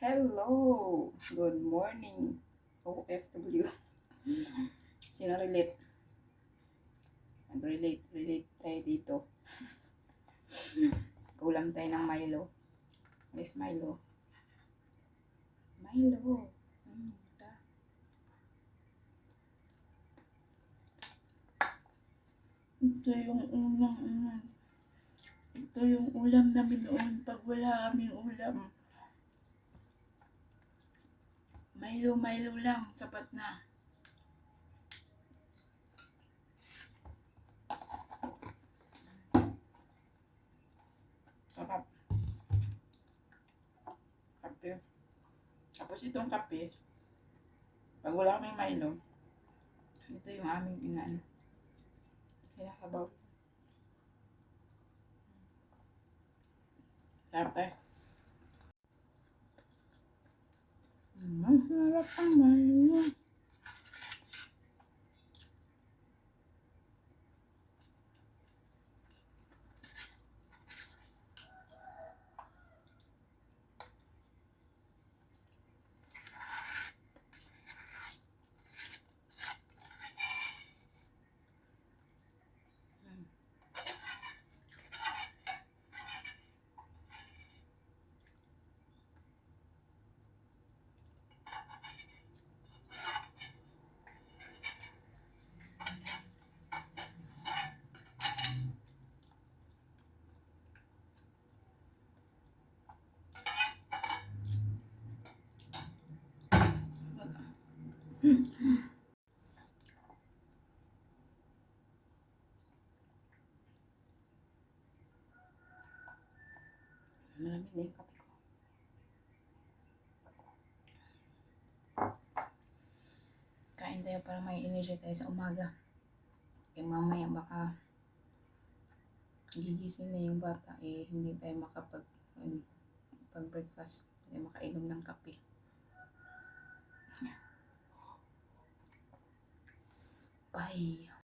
Hello! Good morning, OFW. Sino relate? Relate tayo dito. Ulam tayo ng Milo. Yes, Milo. Milo. Ito yung ito yung ulam namin noon pag wala kaming ulam. Milo lang, sapat na. Sarap. Kape. Tapos itong kape, pag wala kaming Milo, ito yung aming inaano. Kinakabaw. Sarap eh. Masarap ang Milo. Malamig na yung kape ko. Kain tayo para may energy tayo sa umaga. Kaya mamaya baka gigising na yung bata hindi tayo pag-breakfast. Hindi makainom ng kape. Bye!